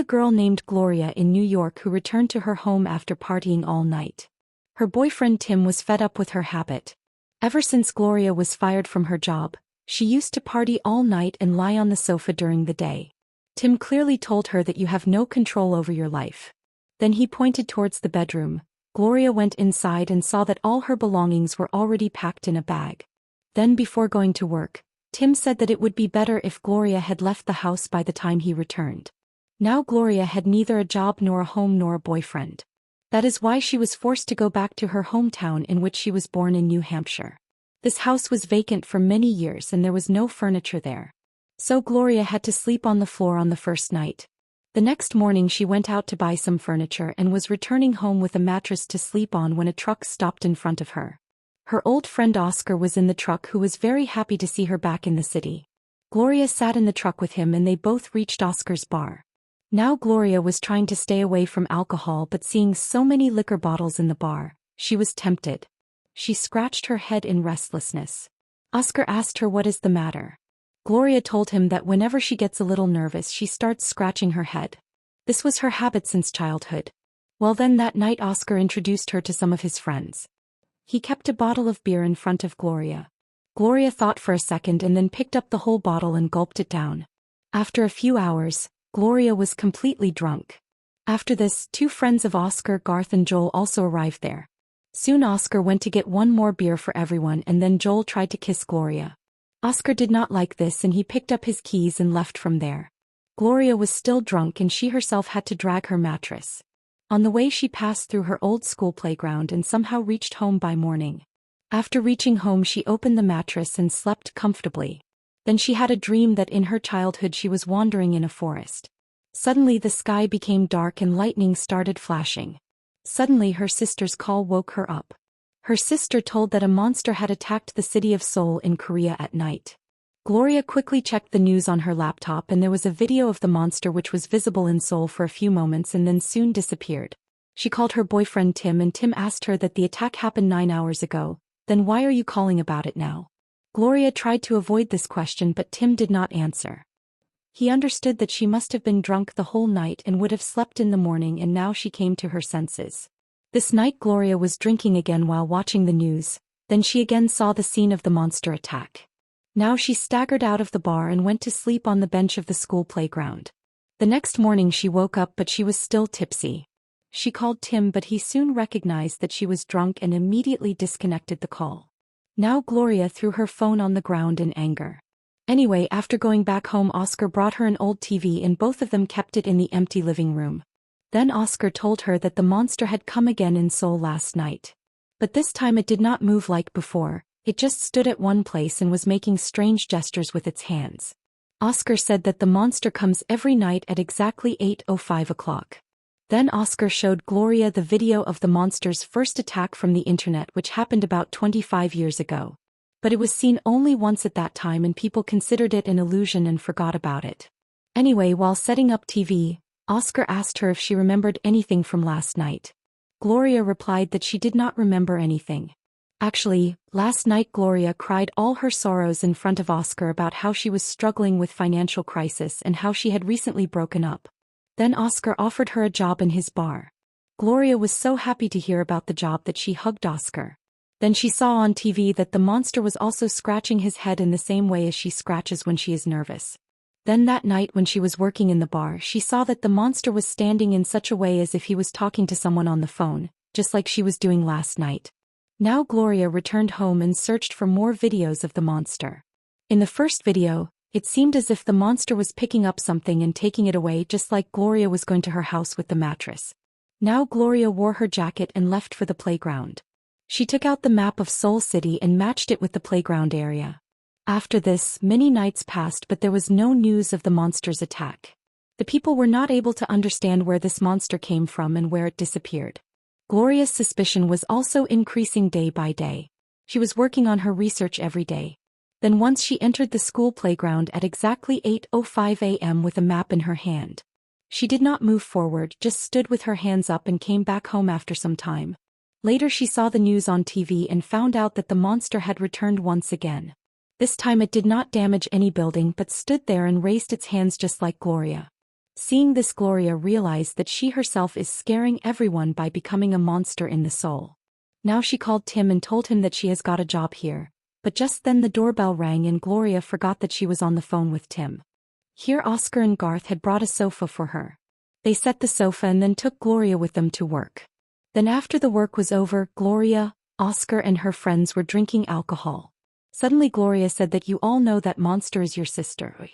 a girl named Gloria in New York who returned to her home after partying all night. Her boyfriend Tim was fed up with her habit. Ever since Gloria was fired from her job, she used to party all night and lie on the sofa during the day. Tim clearly told her that you have no control over your life. Then he pointed towards the bedroom. Gloria went inside and saw that all her belongings were already packed in a bag. Then before going to work, Tim said that it would be better if Gloria had left the house by the time he returned. Now Gloria had neither a job nor a home nor a boyfriend. That is why she was forced to go back to her hometown in which she was born in New Hampshire. This house was vacant for many years and there was no furniture there. So Gloria had to sleep on the floor on the first night. The next morning she went out to buy some furniture and was returning home with a mattress to sleep on when a truck stopped in front of her. Her old friend Oscar was in the truck, who was very happy to see her back in the city. Gloria sat in the truck with him and they both reached Oscar's bar. Now Gloria was trying to stay away from alcohol, but seeing so many liquor bottles in the bar, she was tempted. She scratched her head in restlessness. Oscar asked her what is the matter. Gloria told him that whenever she gets a little nervous she starts scratching her head. This was her habit since childhood. Well then that night Oscar introduced her to some of his friends. He kept a bottle of beer in front of Gloria. Gloria thought for a second and then picked up the whole bottle and gulped it down. After a few hours, Gloria was completely drunk. After this, two friends of Oscar, Garth and Joel, also arrived there. Soon Oscar went to get one more beer for everyone and then Joel tried to kiss Gloria. Oscar did not like this and he picked up his keys and left from there. Gloria was still drunk and she herself had to drag her mattress. On the way she passed through her old school playground and somehow reached home by morning. After reaching home she opened the mattress and slept comfortably. Then she had a dream that in her childhood she was wandering in a forest. Suddenly the sky became dark and lightning started flashing. Suddenly her sister's call woke her up. Her sister told that a monster had attacked the city of Seoul in Korea at night. Gloria quickly checked the news on her laptop and there was a video of the monster which was visible in Seoul for a few moments and then soon disappeared. She called her boyfriend Tim and Tim asked her that the attack happened 9 hours ago. Then why are you calling about it now? Gloria tried to avoid this question but Tim did not answer. He understood that she must have been drunk the whole night and would have slept in the morning, and now she came to her senses. This night Gloria was drinking again while watching the news, then she again saw the scene of the monster attack. Now she staggered out of the bar and went to sleep on the bench of the school playground. The next morning she woke up but she was still tipsy. She called Tim but he soon recognized that she was drunk and immediately disconnected the call. Now Gloria threw her phone on the ground in anger. Anyway, after going back home Oscar brought her an old TV and both of them kept it in the empty living room. Then Oscar told her that the monster had come again in Seoul last night. But this time it did not move like before, it just stood at one place and was making strange gestures with its hands. Oscar said that the monster comes every night at exactly 8:05 o'clock. Then Oscar showed Gloria the video of the monster's first attack from the internet, which happened about 25 years ago. But it was seen only once at that time and people considered it an illusion and forgot about it. Anyway, while setting up TV, Oscar asked her if she remembered anything from last night. Gloria replied that she did not remember anything. Actually, last night Gloria cried all her sorrows in front of Oscar about how she was struggling with financial crisis and how she had recently broken up. Then Oscar offered her a job in his bar. Gloria was so happy to hear about the job that she hugged Oscar. Then she saw on TV that the monster was also scratching his head in the same way as she scratches when she is nervous. Then that night when she was working in the bar she saw that the monster was standing in such a way as if he was talking to someone on the phone, just like she was doing last night. Now Gloria returned home and searched for more videos of the monster. In the first video, it seemed as if the monster was picking up something and taking it away, just like Gloria was going to her house with the mattress. Now Gloria wore her jacket and left for the playground. She took out the map of Seoul City and matched it with the playground area. After this, many nights passed but there was no news of the monster's attack. The people were not able to understand where this monster came from and where it disappeared. Gloria's suspicion was also increasing day by day. She was working on her research every day. Then once she entered the school playground at exactly 8:05 a.m. with a map in her hand. She did not move forward, just stood with her hands up and came back home after some time. Later she saw the news on TV and found out that the monster had returned once again. This time it did not damage any building but stood there and raised its hands just like Gloria. Seeing this, Gloria realized that she herself is scaring everyone by becoming a monster in the soul. Now she called Tim and told him that she has got a job here, but just then the doorbell rang and Gloria forgot that she was on the phone with Tim. Here Oscar and Garth had brought a sofa for her. They set the sofa and then took Gloria with them to work. Then after the work was over, Gloria, Oscar and her friends were drinking alcohol. Suddenly Gloria said that you all know that monster is your sister.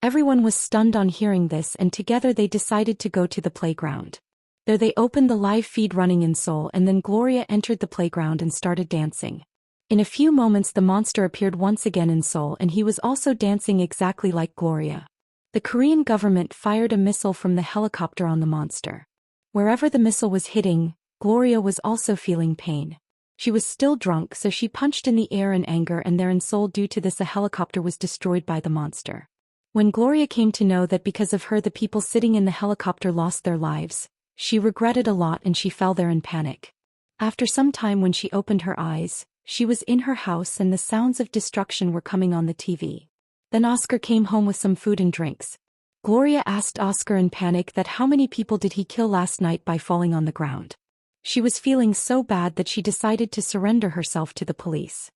Everyone was stunned on hearing this and together they decided to go to the playground. There they opened the live feed running in Seoul and then Gloria entered the playground and started dancing. In a few moments the monster appeared once again in Seoul and he was also dancing exactly like Gloria. The Korean government fired a missile from the helicopter on the monster. Wherever the missile was hitting, Gloria was also feeling pain. She was still drunk so she punched in the air in anger and there in Seoul due to this a helicopter was destroyed by the monster. When Gloria came to know that because of her the people sitting in the helicopter lost their lives, she regretted a lot and she fell there in panic. After some time when she opened her eyes, she was in her house and the sounds of destruction were coming on the TV. Then Oscar came home with some food and drinks. Gloria asked Oscar in panic that how many people did he kill last night by falling on the ground. She was feeling so bad that she decided to surrender herself to the police.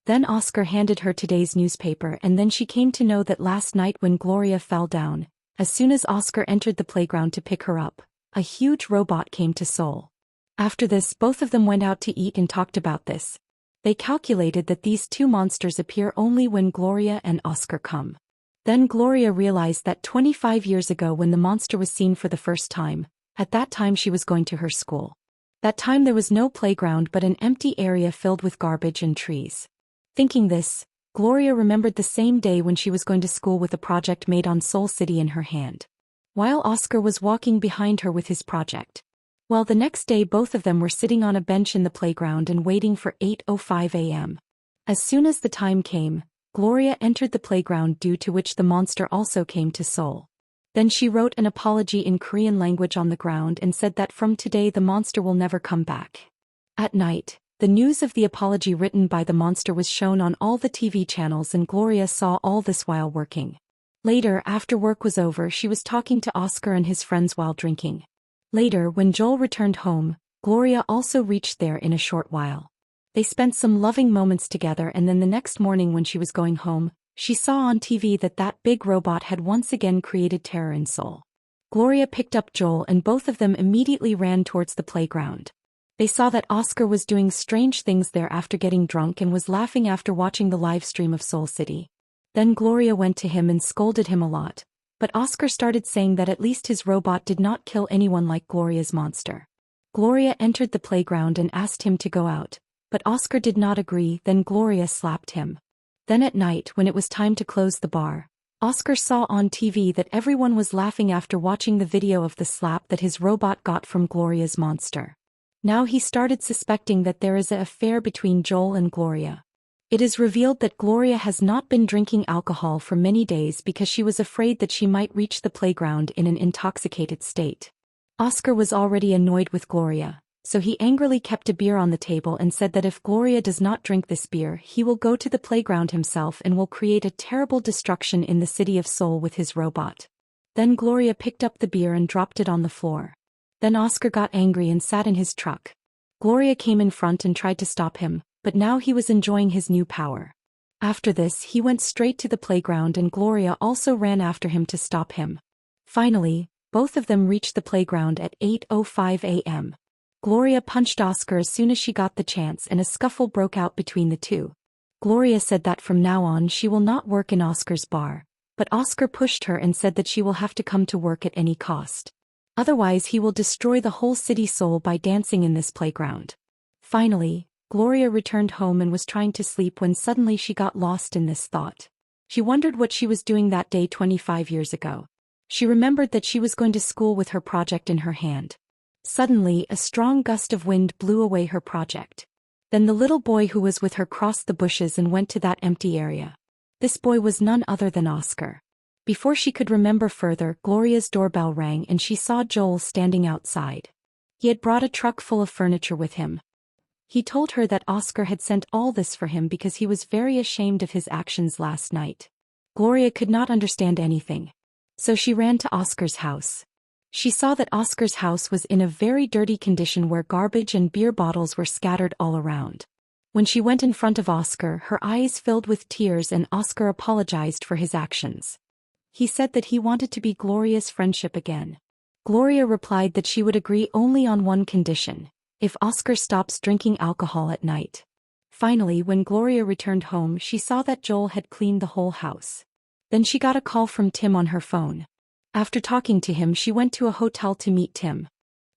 Then Oscar handed her today's newspaper and then she came to know that last night when Gloria fell down, as soon as Oscar entered the playground to pick her up, a huge robot came to Seoul. After this both of them went out to eat and talked about this. They calculated that these two monsters appear only when Gloria and Oscar come. Then Gloria realized that 25 years ago when the monster was seen for the first time, at that time she was going to her school. That time there was no playground but an empty area filled with garbage and trees. Thinking this, Gloria remembered the same day when she was going to school with a project made on Seoul City in her hand. While Oscar was walking behind her with his project. Well, the next day both of them were sitting on a bench in the playground and waiting for 8:05 a.m. As soon as the time came, Gloria entered the playground due to which the monster also came to Seoul. Then she wrote an apology in Korean language on the ground and said that from today the monster will never come back. At night, the news of the apology written by the monster was shown on all the TV channels and Gloria saw all this while working. Later, after work was over, she was talking to Oscar and his friends while drinking. Later, when Joel returned home, Gloria also reached there in a short while. They spent some loving moments together and then the next morning when she was going home, she saw on TV that that big robot had once again created terror in Seoul. Gloria picked up Joel and both of them immediately ran towards the playground. They saw that Oscar was doing strange things there after getting drunk and was laughing after watching the live stream of Seoul City. Then Gloria went to him and scolded him a lot. But Oscar started saying that at least his robot did not kill anyone like Gloria's monster. Gloria entered the playground and asked him to go out, but Oscar did not agree. Then Gloria slapped him. Then at night when it was time to close the bar, Oscar saw on TV that everyone was laughing after watching the video of the slap that his robot got from Gloria's monster. Now he started suspecting that there is an affair between Joel and Gloria. It is revealed that Gloria has not been drinking alcohol for many days because she was afraid that she might reach the playground in an intoxicated state. Oscar was already annoyed with Gloria, so he angrily kept a beer on the table and said that if Gloria does not drink this beer, he will go to the playground himself and will create a terrible destruction in the city of Seoul with his robot. Then Gloria picked up the beer and dropped it on the floor. Then Oscar got angry and sat in his truck. Gloria came in front and tried to stop him, but now he was enjoying his new power. After this he went straight to the playground and Gloria also ran after him to stop him. Finally, both of them reached the playground at 8:05 a.m. Gloria punched Oscar as soon as she got the chance and a scuffle broke out between the two. Gloria said that from now on she will not work in Oscar's bar, but Oscar pushed her and said that she will have to come to work at any cost. Otherwise he will destroy the whole city Seoul by dancing in this playground. Finally, Gloria returned home and was trying to sleep when suddenly she got lost in this thought. She wondered what she was doing that day 25 years ago. She remembered that she was going to school with her project in her hand. Suddenly, a strong gust of wind blew away her project. Then the little boy who was with her crossed the bushes and went to that empty area. This boy was none other than Oscar. Before she could remember further, Gloria's doorbell rang and she saw Joel standing outside. He had brought a truck full of furniture with him. He told her that Oscar had sent all this for him because he was very ashamed of his actions last night. Gloria could not understand anything. So she ran to Oscar's house. She saw that Oscar's house was in a very dirty condition where garbage and beer bottles were scattered all around. When she went in front of Oscar, her eyes filled with tears and Oscar apologized for his actions. He said that he wanted to be Gloria's friendship again. Gloria replied that she would agree only on one condition: if Oscar stops drinking alcohol at night. Finally, when Gloria returned home, she saw that Joel had cleaned the whole house. Then she got a call from Tim on her phone. After talking to him, she went to a hotel to meet Tim.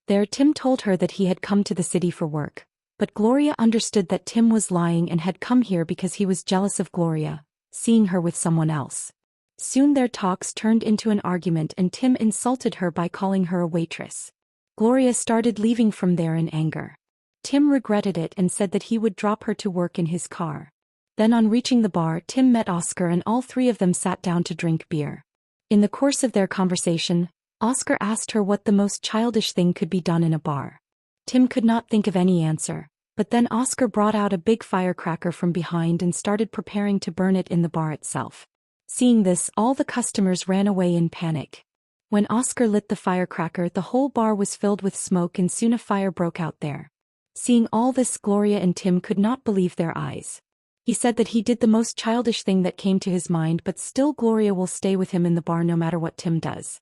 There, Tim told her that he had come to the city for work, but Gloria understood that Tim was lying and had come here because he was jealous of Gloria, seeing her with someone else. Soon their talks turned into an argument and Tim insulted her by calling her a waitress. Gloria started leaving from there in anger. Tim regretted it and said that he would drop her to work in his car. Then on reaching the bar, Tim met Oscar and all three of them sat down to drink beer. In the course of their conversation, Oscar asked her what the most childish thing could be done in a bar. Tim could not think of any answer, but then Oscar brought out a big firecracker from behind and started preparing to burn it in the bar itself. Seeing this, all the customers ran away in panic. When Oscar lit the firecracker, the whole bar was filled with smoke and soon a fire broke out there. Seeing all this, Gloria and Tim could not believe their eyes. He said that he did the most childish thing that came to his mind, but still Gloria will stay with him in the bar no matter what Tim does.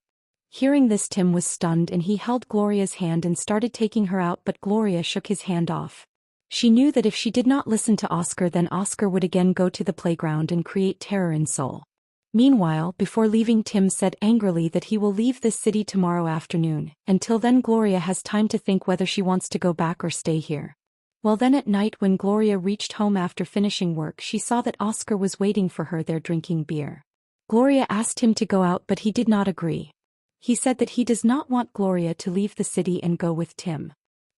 Hearing this, Tim was stunned and he held Gloria's hand and started taking her out, but Gloria shook his hand off. She knew that if she did not listen to Oscar, then Oscar would again go to the playground and create terror in Seoul. Meanwhile, before leaving, Tim said angrily that he will leave this city tomorrow afternoon. Until then, Gloria has time to think whether she wants to go back or stay here. Well, then at night when Gloria reached home after finishing work, she saw that Oscar was waiting for her there drinking beer. Gloria asked him to go out, but he did not agree. He said that he does not want Gloria to leave the city and go with Tim.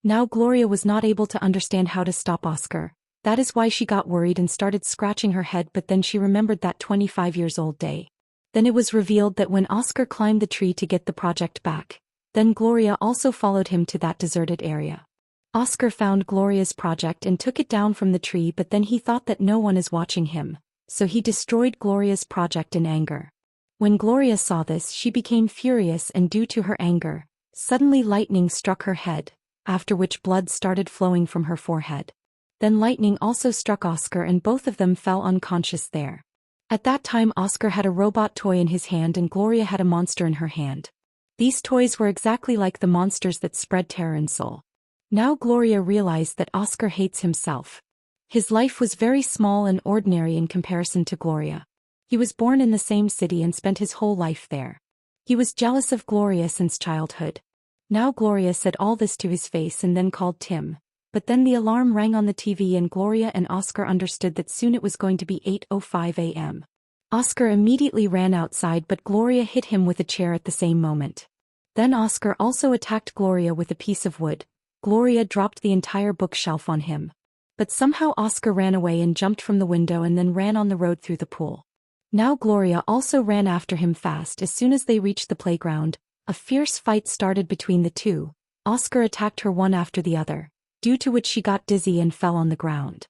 Now Gloria was not able to understand how to stop Oscar. That is why she got worried and started scratching her head, but then she remembered that 25-year-old day. Then it was revealed that when Oscar climbed the tree to get the project back, then Gloria also followed him to that deserted area. Oscar found Gloria's project and took it down from the tree, but then he thought that no one is watching him, so he destroyed Gloria's project in anger. When Gloria saw this, she became furious, and due to her anger, suddenly lightning struck her head, after which blood started flowing from her forehead. Then lightning also struck Oscar and both of them fell unconscious there. At that time, Oscar had a robot toy in his hand and Gloria had a monster in her hand. These toys were exactly like the monsters that spread terror in Seoul. Now Gloria realized that Oscar hates himself. His life was very small and ordinary in comparison to Gloria. He was born in the same city and spent his whole life there. He was jealous of Gloria since childhood. Now Gloria said all this to his face and then called Tim. But then the alarm rang on the TV and Gloria and Oscar understood that soon it was going to be 8:05 a.m. Oscar immediately ran outside, but Gloria hit him with a chair at the same moment. Then Oscar also attacked Gloria with a piece of wood. Gloria dropped the entire bookshelf on him. But somehow Oscar ran away and jumped from the window and then ran on the road through the pool. Now Gloria also ran after him fast. As soon as they reached the playground, a fierce fight started between the two. Oscar attacked her one after the other, due to which she got dizzy and fell on the ground.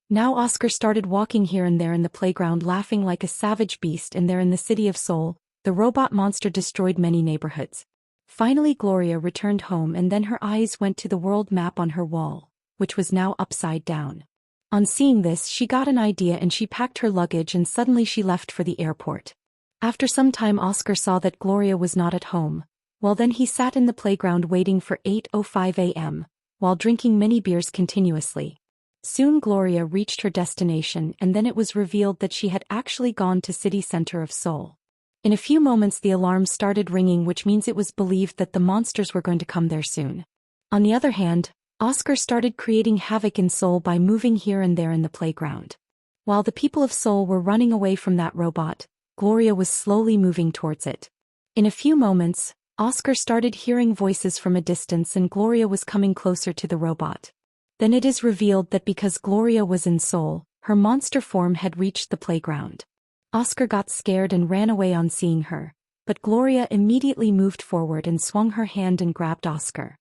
Now Oscar started walking here and there in the playground, laughing like a savage beast, and there in the city of Seoul, the robot monster destroyed many neighborhoods. Finally Gloria returned home and then her eyes went to the world map on her wall, which was now upside down. On seeing this, she got an idea and she packed her luggage and suddenly she left for the airport. After some time, Oscar saw that Gloria was not at home. Well, then he sat in the playground waiting for 8:05 a.m., while drinking many beers continuously. Soon Gloria reached her destination and then it was revealed that she had actually gone to city center of Seoul. In a few moments the alarm started ringing, which means it was believed that the monsters were going to come there soon. On the other hand, Oscar started creating havoc in Seoul by moving here and there in the playground. While the people of Seoul were running away from that robot, Gloria was slowly moving towards it. In a few moments, Oscar started hearing voices from a distance and Gloria was coming closer to the robot. Then it is revealed that because Gloria was in Seoul, her monster form had reached the playground. Oscar got scared and ran away on seeing her, but Gloria immediately moved forward and swung her hand and grabbed Oscar.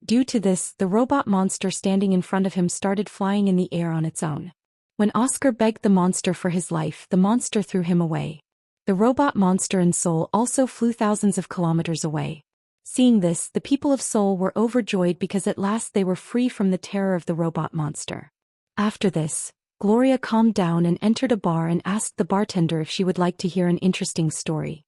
Due to this, the robot monster standing in front of him started flying in the air on its own. When Oscar begged the monster for his life, the monster threw him away. The robot monster in Seoul also flew thousands of kilometers away. Seeing this, the people of Seoul were overjoyed because at last they were free from the terror of the robot monster. After this, Gloria calmed down and entered a bar and asked the bartender if she would like to hear an interesting story.